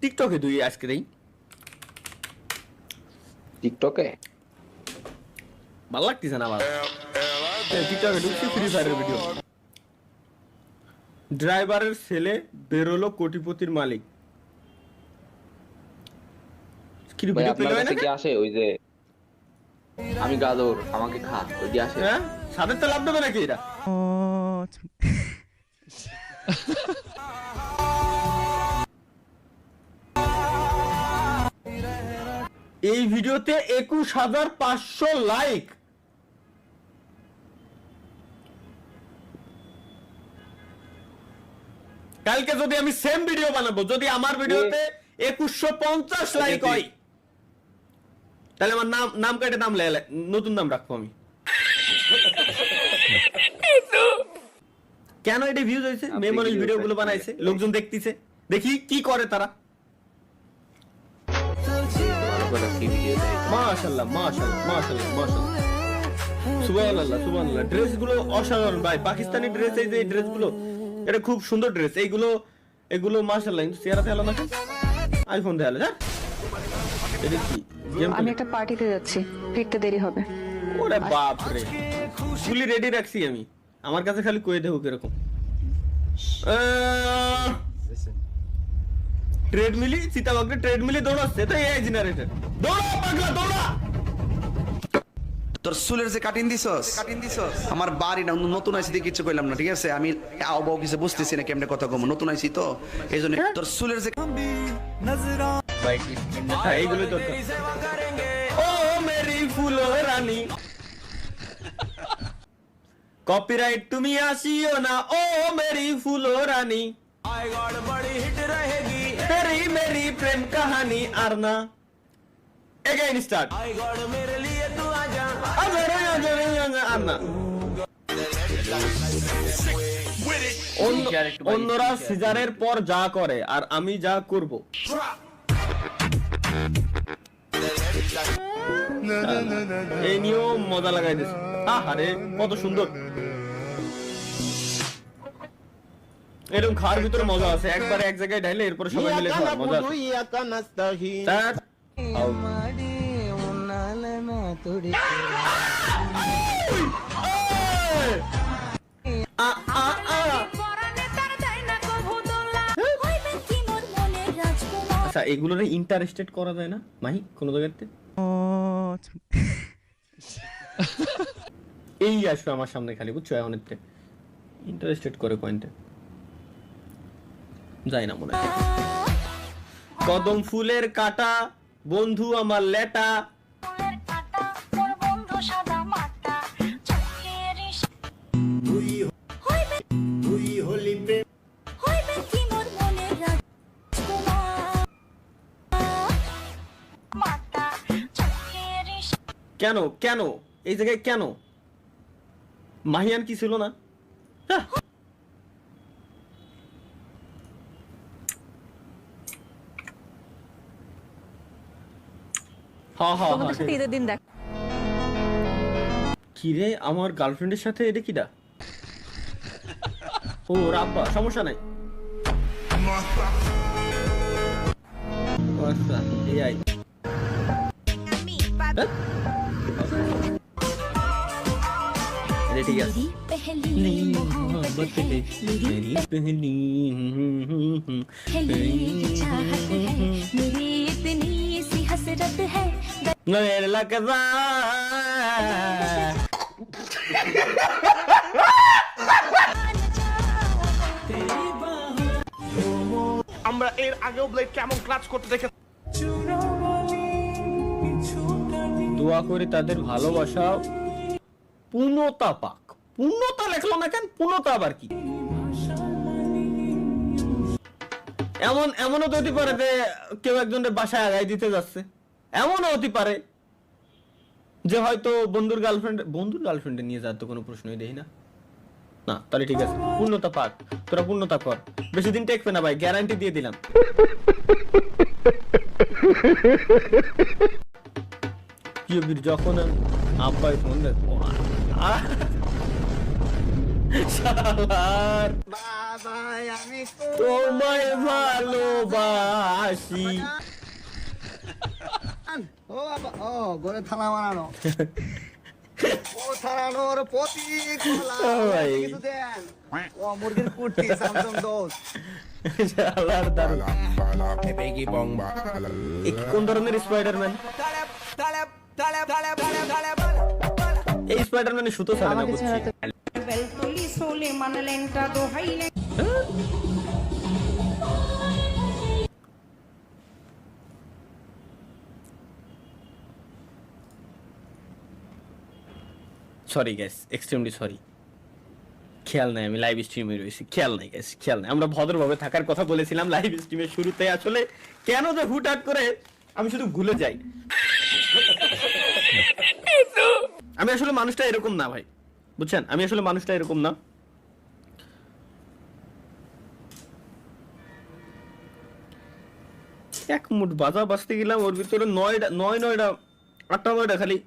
টিকটকে দুই আজকে দেই টিকটকে ভালো লাগতেছে না আমার টিকটকে ঢুকছি ফ্রি ফায়ারের ভিডিও ড্রাইভারের ছেলে বেরোলো কোটিপতির মালিক কি ভাই ভিডিও আপনার পেলে কাছে না কি আসে ওই যে আমি গাদর আমাকে খা ওইটি আসে হ্যাঁ সাদের তো লাভ দেবে নাকি এটা এই ভিডিওতে 21,500 লাইক কালকে যদি আমি সেম ভিডিও বানাবো যদি আমার ভিডিওতে 2150 লাইক হয় তাহলে আমার নাম কেটে নাম নতুন নাম রাখবো আমি কেন এটা ভিউজ হয়েছে মেয়ে মানুষ ভিডিও গুলো বানাইছে লোকজন দেখতেছে দেখি কি করে তারা মাশাআল্লাহ মাশাআল্লাহ মাশাআল্লাহ মাশাআল্লাহ সুবহানাল্লাহ সুবহানাল্লাহ ড্রেস গুলো অসাধারণ ভাই পাকিস্তানি ড্রেস এই যে ড্রেস গুলো এটা খুব সুন্দর ড্রেস এগুলো মাশাআল্লাহ কিন্তু চেহারাতে হলো না আইফোন দেখালো যা এটা কি আমি একটা পার্টিতে যাচ্ছি ফিরতে দেরি হবে ওরে বাপ রে ফুলি রেডি রাখছি আমি আমার কাছে খালি কয়ে দেবো কিরকম ট্রেডমিলি চিতাবাগরে ট্রেডমিলি দৌড়াচ্ছে তো এআই জেনারেটর দৌড়া পাগলা দৌড়া তোর চুলের যে কাটিং দিছস আমার বাড়ি না নতুন আইছি দিয়ে কিছু কইলাম না ঠিক আছে আমি আও কিছু বুঝতেছি না কেমনে কথা কম নতুন আইছি তো এইজন্য তোর চুলের যে ভাই হ্যাঁ এইগুলো দরকার ও মেরি ফুলো রানী কপিরাইট তুমি আসিও না ও মেরি ফুলো রানী तेरी मेरी प्रेम कहानी आरना अगेन स्टार्ट आरना অন্যরা সিজারের পর যা করে আর আমি যা করব এই নিয়ম মজা লাগাই দিছে আরে কত সুন্দর এরকম খাওয়ার ভিতরে মজা আছে একবারে এক জায়গায় ঢাইলে এরপর সবাই মিলে খাওয়া মজা আচ্ছা এগুলোর ইন্টারেস্টেড করা যায় না মাহি কোন জায়গাতে এই আসবে আমার সামনে খালি বুঝছো অনেকটা ইন্টারেস্টেড করে পয়েন্টে যাই না মনে হয় কদম ফুলের কাটা বন্ধু আমার লেটা কেন কেন এই জায়গায় কেন মাহিয়ান কি ছিল না কিরে আমার গার্লফ্রেন্ডের সাথে এটা কিডা ও রাব্বা সমস্যা নাই আচ্ছা এআই এটা ঠিক আছে আমরা এর আগেও ব্লেড কেমন ক্লাচ করতে দেখে দোয়া করি তাদের ভালোবাসা পূর্ণতা পাক পূর্ণতা লেখলো না কেন পূর্ণতা আবার কি এমনও তো হতে পারে যে কেউ একজনের বাসায় আগায় দিতে যাচ্ছে এমনও হতে পারে যে হয়তো বন্ধুর গার্লফ্রেন্ডে নিয়ে যাওয়ার তো কোনো প্রশ্নই দেই না না তাহলে ঠিক আছে পূর্ণতা পাক তোরা পূর্ণতা কর বেশি দিন টেকবে না ভাই গ্যারান্টি দিয়ে দিলাম যখন আব্বাই ফোন শালার তোমায় ভালোবাসি। ও বাবা, ও ঘরে থালা বানানো ও থালানোর প্রতীক কলা, ও ভাই। কিছু দেন। ও মুরগির কুটি স্যামসাং দোস শালার দারুণ। এ কি কোন ধরনের স্পাইডারম্যান? এই স্পাইডারম্যানের সুতো ছাড়ে না আমাকে বুঝছি। ছাড়া তো Beltoli sole man lenta do haile sorry gas, extremely sorry. খেয়াল নাই, আমি লাইভ স্ট্রিমে রয়েছি। খেয়াল নাই গ্যাস, খেয়াল নাই। আমরা ভদ্রভাবে থাকার কথা বলেছিলাম লাইভ স্ট্রিমের শুরুতে। আসলে কেন যে হুটহাট করে আমি শুধু ভুলে যাই। আমি আসলে মানুষটা এরকম না ভাই, বুঝছেন? আমি আসলে মানুষটা এরকম না। এক মুঠ বাজা বাজতে গেলাম, ওর ভিতরে নয়টা 8টা 9টা খালি